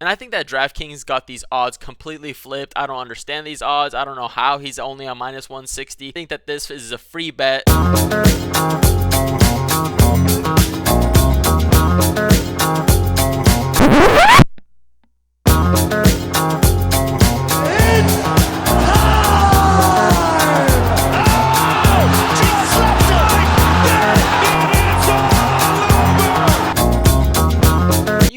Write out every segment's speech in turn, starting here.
And I think that DraftKings got these odds completely flipped. I don't understand these odds. I don't know how he's only on minus 160. I think that this is a free bet.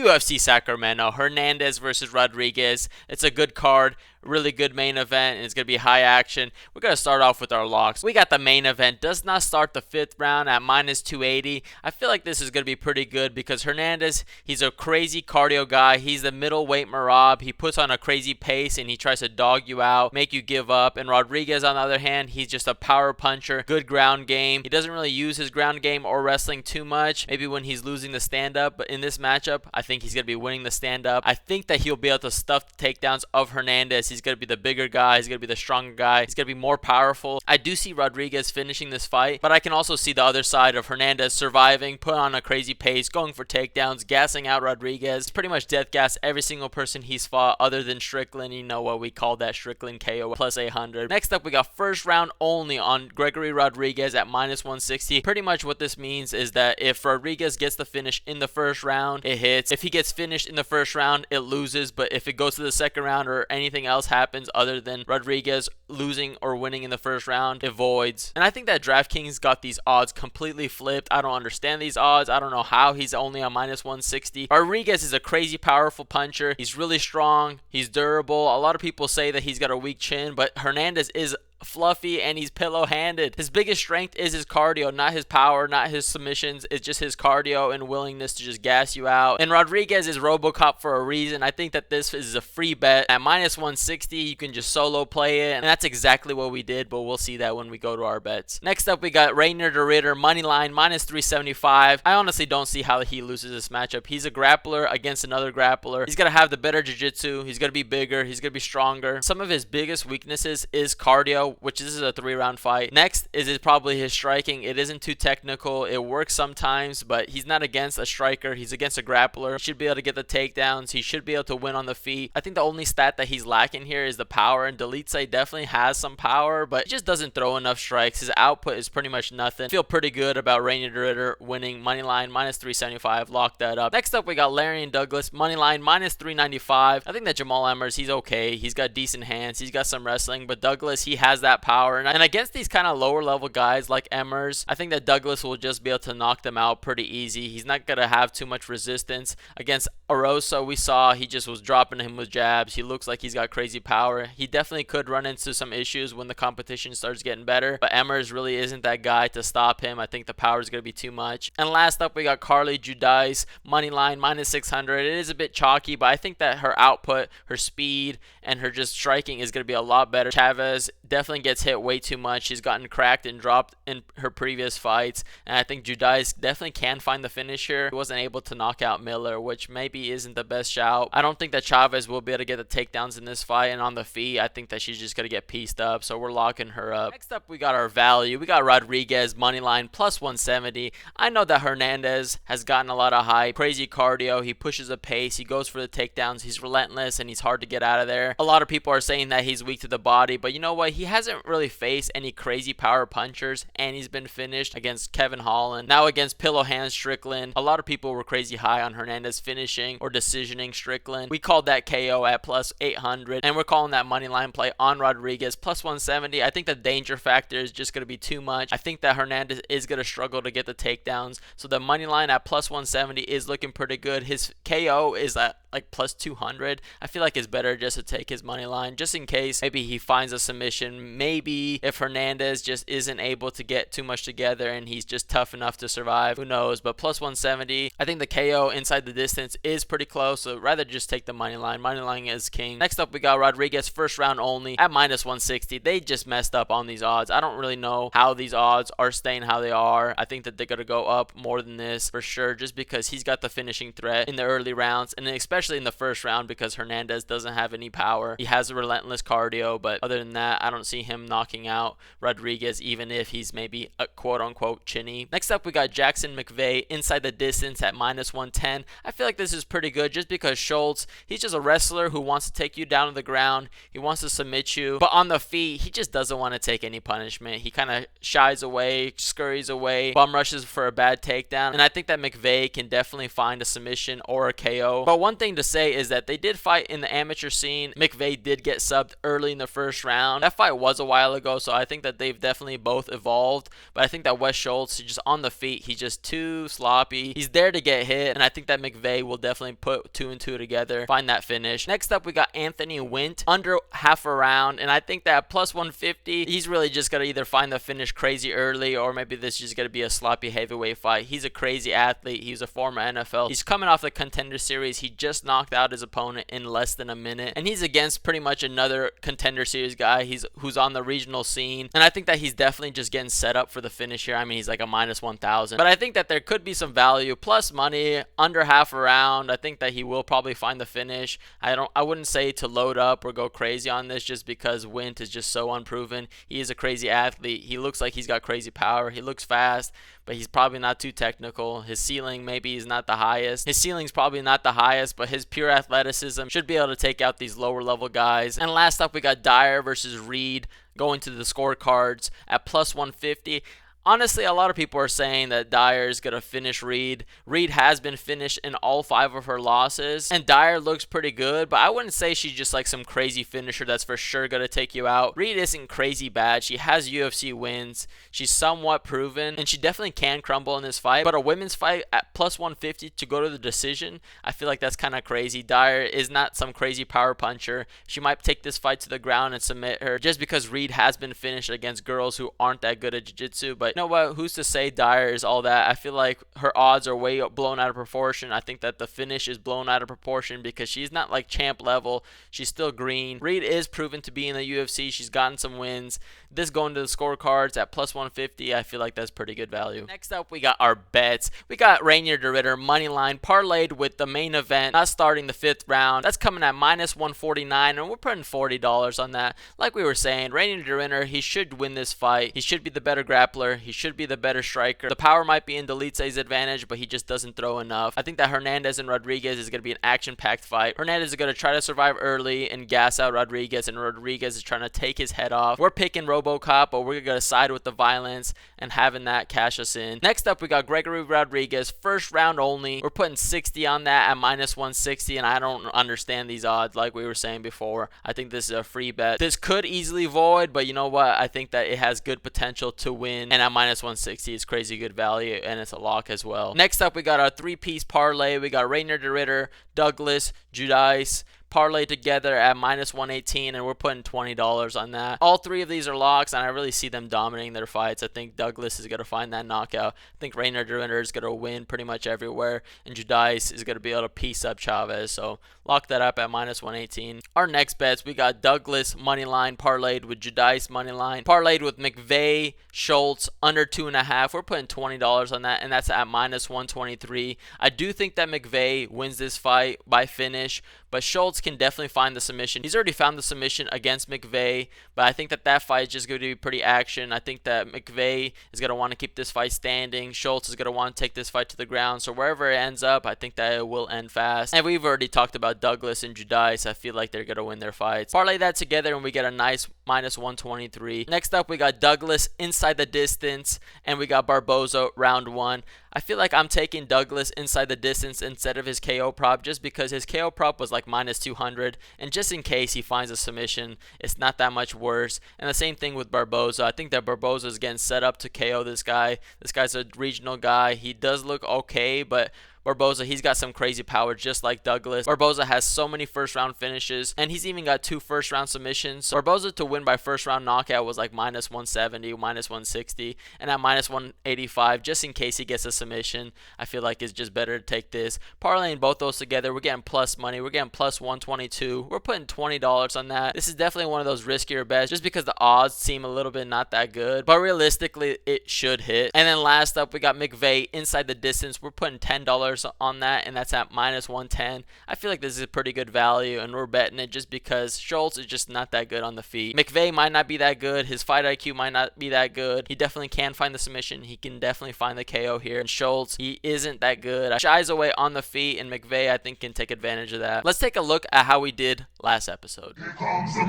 UFC Sacramento, Hernandez versus Rodrigues. It's a good card, really good main event, and it's going to be high action. We're going to start off with our locks. We got the main event. Does not start the 5th round at minus 280. I feel like this is going to be pretty good because Hernandez, he's a crazy cardio guy. He's the middleweight Marab. He puts on a crazy pace and he tries to dog you out, make you give up. And Rodrigues, on the other hand, he's just a power puncher, good ground game. He doesn't really use his ground game or wrestling too much, maybe when he's losing the stand-up. But in this matchup, I think he's going to be winning the stand-up. I think that he'll be able to stuff the takedowns of Hernandez. He's going to be the bigger guy. He's going to be the stronger guy. He's going to be more powerful. I do see Rodrigues finishing this fight, but I can also see the other side of Hernandez surviving, put on a crazy pace, going for takedowns, gassing out Rodrigues. Pretty much death gas every single person he's fought other than Strickland. You know what we call that, Strickland KO plus 800. Next up, we got first round only on Gregory Rodrigues at minus 160. Pretty much what this means is that if Rodrigues gets the finish in the first round, it hits. If he gets finished in the first round, it loses. But if it goes to the second round or anything else happens other than Rodrigues losing or winning in the first round, it voids. And I think that DraftKings got these odds completely flipped. I don't understand these odds. I don't know how he's only on minus 160. Rodrigues is a crazy powerful puncher. He's really strong. He's durable. A lot of people say that he's got a weak chin, but Hernandez is fluffy and he's pillow-handed. His biggest strength is his cardio, not his power, not his submissions. It's just his cardio and willingness to just gas you out. And Rodrigues is RoboCop for a reason. I think that this is a free bet. At minus 160, you can just solo play it, and that's exactly what we did, but we'll see that when we go to our bets. Next up, we got Rainier de Ritter, money line, minus 375. I honestly don't see how he loses this matchup. He's a grappler against another grappler. He's going to have the better jiu-jitsu. He's going to be bigger. He's going to be stronger. Some of his biggest weaknesses is cardio, which this is a 3-round fight. Next is probably his striking. It isn't too technical. It works sometimes, but he's not against a striker. He's against a grappler. He should be able to get the takedowns. He should be able to win on the feet. I think the only stat that he's lacking here is the power, and Delitze definitely has some power, but he just doesn't throw enough strikes. His output is pretty much nothing. I feel pretty good about Rainier de Ritter winning money line, minus 375. Lock that up. Next up, we got Larian Douglas, money line, minus 395. I think that Jamal Emmers, he's okay. He's got decent hands. He's got some wrestling, but Douglas, he has that power. And against these kind of lower level guys like Emmers, I think that Douglas will just be able to knock them out pretty easy. He's not going to have too much resistance. Against Arosa, we saw he just was dropping him with jabs. He looks like he's got crazy power. He definitely could run into some issues when the competition starts getting better, but Emmers really isn't that guy to stop him. I think the power is going to be too much. And last up, we got Carly Judice, money line, minus 600. It is a bit chalky, but I think that her output, her speed, and her just striking is going to be a lot better. Chavez definitely gets hit way too much. She's gotten cracked and dropped in her previous fights, and I think Judice definitely can find the finish here. He wasn't able to knock out Miller, which maybe isn't the best shout. I don't think that Chavez will be able to get the takedowns in this fight, and on the feet, I think that she's just going to get pieced up, so we're locking her up. Next up, we got our value. We got Rodrigues, money line, plus 170. I know that Hernandez has gotten a lot of hype. Crazy cardio. He pushes a pace. He goes for the takedowns. He's relentless, and he's hard to get out of there. A lot of people are saying that he's weak to the body, but you know what? He hasn't really faced any crazy power punchers, and he's been finished against Kevin Holland, now against pillow hands Strickland. A lot of people were crazy high on Hernandez finishing or decisioning Strickland. We called that KO at plus 800, and we're calling that money line play on Rodrigues plus 170. I think the danger factor is just going to be too much. I think that Hernandez is going to struggle to get the takedowns, so the money line at plus 170 is looking pretty good. His KO is at like plus 200. I feel like it's better just to take his money line just in case maybe he finds a submission. Maybe if Hernandez just isn't able to get too much together and he's just tough enough to survive, who knows. But plus 170, I think the KO inside the distance is pretty close, so rather just take the money line. Money line is king. Next up, we got Rodrigues, first round only at minus 160. They just messed up on these odds. I don't really know how these odds are staying how they are. I think that they're going to go up more than this for sure, just because he's got the finishing threat in the early rounds, and especially especially in the first round, because Hernandez doesn't have any power. He has a relentless cardio, but other than that, I don't see him knocking out Rodrigues, even if he's maybe a quote-unquote chinny. Next up, we got Jackson McVeigh inside the distance at -110. I feel like this is pretty good just because Schultz, he's just a wrestler who wants to take you down to the ground. He wants to submit you, but on the feet, he just doesn't want to take any punishment. He kind of shies away, scurries away, bum rushes for a bad takedown, and I think that McVeigh can definitely find a submission or a KO. But one thing to say is that they did fight in the amateur scene. McVeigh did get subbed early in the first round. That fight was a while ago, so I think that they've definitely both evolved, but I think that Wes Schultz, he's just on the feet, he's just too sloppy. He's there to get hit, and I think that McVeigh will definitely put 2 and 2 together, find that finish. Next up, we got Anthony Wint under half a round, and I think that +150, he's really just got to either find the finish crazy early, or maybe this is just going to be a sloppy heavyweight fight. He's a crazy athlete. He's a former NFL. He's coming off the Contender Series. He just knocked out his opponent in less than a minute, and he's against pretty much another Contender Series guy who's on the regional scene, and I think that he's definitely just getting set up for the finish here. I mean, he's like a -1000, but I think that there could be some value plus money under half a round. I think that he will probably find the finish. I wouldn't say to load up or go crazy on this just because Wint is just so unproven. He is a crazy athlete. He looks like he's got crazy power. He looks fast, but he's probably not too technical. His ceiling maybe is not the highest. His ceiling's probably not the highest, but his pure athleticism should be able to take out these lower level guys. And last up, we got Dyer versus Reed going to the scorecards at +150. Honestly, a lot of people are saying that Dyer is going to finish Reed. Reed has been finished in all 5 of her losses, and Dyer looks pretty good, but I wouldn't say she's just like some crazy finisher that's for sure going to take you out. Reed isn't crazy bad. She has UFC wins. She's somewhat proven, and she definitely can crumble in this fight, but a women's fight at +150 to go to the decision, I feel like that's kind of crazy. Dyer is not some crazy power puncher. She might take this fight to the ground and submit her just because Reed has been finished against girls who aren't that good at jiu-jitsu, but you know what? Who's to say Dyer is all that? I feel like her odds are way blown out of proportion. I think that the finish is blown out of proportion because she's not like champ level. She's still green. Reed is proven to be in the UFC. She's gotten some wins. This going to the scorecards at +150, I feel like that's pretty good value. Next up, we got our bets. We got Rainier DeRitter money line parlayed with the main event, not starting the 5th round. That's coming at -149, and we're putting $40 on that. Like we were saying, Rainier DeRitter, he should win this fight. He should be the better grappler. He should be the better striker. The power might be in Delitze's advantage, but he just doesn't throw enough. I think that Hernandez and Rodrigues is going to be an action-packed fight. Hernandez is going to try to survive early and gas out Rodrigues, and Rodrigues is trying to take his head off. We're picking RoboCop, but we're going to side with the violence and having that cash us in. Next up, we got Gregory Rodrigues, first round only. We're putting 60 on that at -160, and I don't understand these odds like we were saying before. I think this is a free bet. This could easily void, but you know what? I think that it has good potential to win, and at -160, it's crazy good value, and it's a lock as well. Next up, we got our 3-piece parlay. We got Rainier DeRitter, Douglas, Judice, parlay together at -118, and we're putting $20 on that. All 3 of these are locks, and I really see them dominating their fights. I think Douglas is going to find that knockout. I think Rainier DeRitter is going to win pretty much everywhere, and Judice is going to be able to piece up Chavez, so lock that up at -118. Our next bets, we got Douglas moneyline parlayed with Judice moneyline, parlayed with McVeigh, Schultz, under 2.5. We're putting $20 on that, and that's at -123. I do think that McVeigh wins this fight by finish, but Schultz can definitely find the submission. He's already found the submission against McVeigh, but I think that fight is just going to be pretty action. I think that McVeigh is going to want to keep this fight standing. Schultz is going to want to take this fight to the ground. So wherever it ends up, I think that it will end fast. And we've already talked about Douglas and Judice. I feel like they're going to win their fights. Parlay that together, and we get a nice -123. Next up, we got Douglas inside the distance, and we got Barboza round 1. I feel like I'm taking Douglas inside the distance instead of his KO prop just because his KO prop was like -200, and just in case he finds a submission, it's not that much worse. And the same thing with Barboza. I think that Barboza is getting set up to KO this guy. This guy's a regional guy. He does look okay, but Barboza, he's got some crazy power just like Douglas. Barboza has so many first round finishes, and he's even got 2 first round submissions. So Barboza to win by first round knockout was like -170, -160, and at -185, just in case he gets a submission, I feel like it's just better to take this. Parlaying both those together, we're getting plus money. We're getting +122. We're putting $20 on that. This is definitely one of those riskier bets just because the odds seem a little bit not that good, but realistically, it should hit. And then last up, we got McVeigh inside the distance. We're putting $10 $80 on that, and that's at minus 110. I feel like this is a pretty good value, and we're betting it just because Schultz is just not that good on the feet. McVay might not be that good. His fight IQ might not be that good. He definitely can find the submission. He can definitely find the KO here. And Schultz, he isn't that good. Shies away on the feet, and McVay, I think, can take advantage of that. Let's take a look at how we did last episode. Here comes the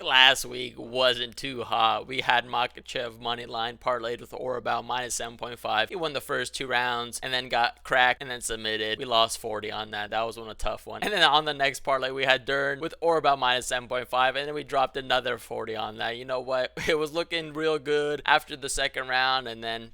Last week wasn't too hot. We had Makhachev money line parlayed with Orabal minus 7.5. He won the first 2 rounds and then got cracked and then submitted. We lost 40 on that. That was a tough one. And then on the next parlay, we had Dern with Orabal minus 7.5, and then we dropped another 40 on that. You know what? It was looking real good after the second round, and then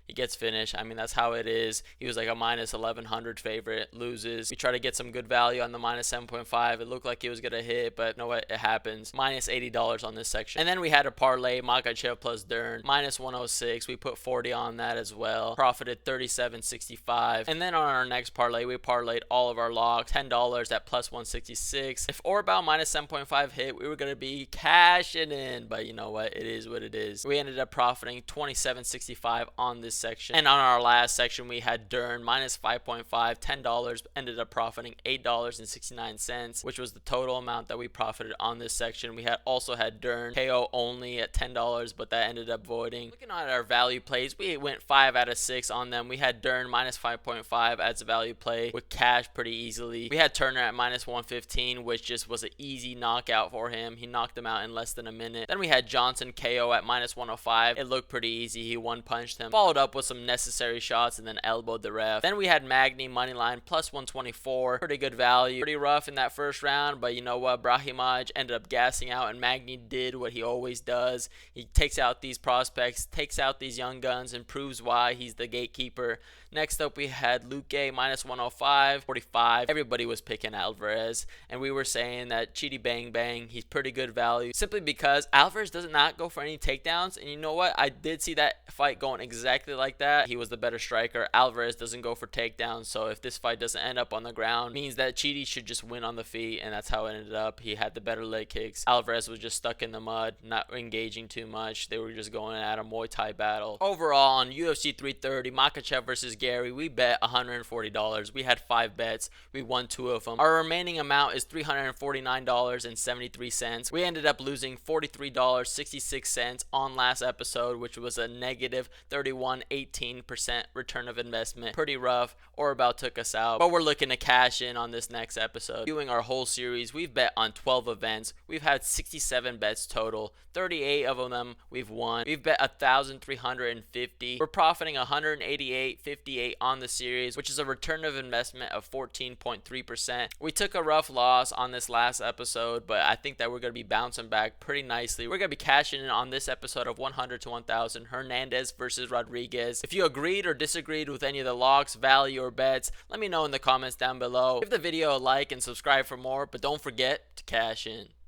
he gets finished. I mean, that's how it is. He was like a minus 1100 favorite, loses. We try to get some good value on the minus 7.5. It looked like he was going to hit, but you know what? It happens. Minus $80 on this section. And then we had a parlay, Makhachev plus Dern, minus 106. We put 40 on that as well. Profited 37.65. And then on our next parlay, we parlayed all of our locks, $10 at plus 166. If Orabal minus 7.5 hit, we were going to be cashing in, but you know what? It is what it is. We ended up profiting 27.65 on this section. And on our last section, we had Dern minus 5.5, $10, ended up profiting $8.69, which was the total amount that we profited on this section. We had also had Dern KO only at $10, but that ended up voiding. Looking at our value plays, we went 5 out of 6 on them. We had Dern minus 5.5 as a value play with cash pretty easily. We had Turner at minus 115, which just was an easy knockout for him. He knocked him out in less than a minute. Then we had Johnson KO at minus 105. It looked pretty easy. He one-punched him. Followed up with some necessary shots and then elbowed the ref. Then we had Magny moneyline plus 124. Pretty good value. Pretty rough in that first round, but you know what? Brahimaj ended up gassing out, and Magny did what he always does. He takes out these prospects, takes out these young guns, and proves why he's the gatekeeper. Next up, we had Luque minus 105, 45. Everybody was picking Alvarez, and we were saying that Chidi Bang Bang, he's pretty good value, simply because Alvarez does not go for any takedowns. And you know what? I did see that fight going exactly like that. He was the better striker. Alvarez doesn't go for takedowns, so if this fight doesn't end up on the ground, means that Chidi should just win on the feet, and that's how it ended up. He had the better leg kicks. Alvarez was just stuck in the mud, not engaging too much. They were just going at a Muay Thai battle. Overall, on UFC 330, Makhachev versus Gary, we bet $140. We had 5 bets. We won 2 of them. Our remaining amount is $349.73. We ended up losing $43.66 on last episode, which was a negative 31.18% return of investment. Pretty rough. Orabal took us out, but we're looking to cash in on this next episode. Viewing our whole series, we've bet on 12 events. We've had 67 bets total. 38 of them we've won. We've bet 1,350. We're profiting 188.58 on the series, which is a return of investment of 14.3%. We took a rough loss on this last episode, but I think that we're going to be bouncing back pretty nicely. We're going to be cashing in on this episode of 100 to 1,000 Hernandez versus Rodrigues. If you agreed or disagreed with any of the locks, value, or bets, let me know in the comments down below. Give the video a like and subscribe for more, but don't forget to cash in.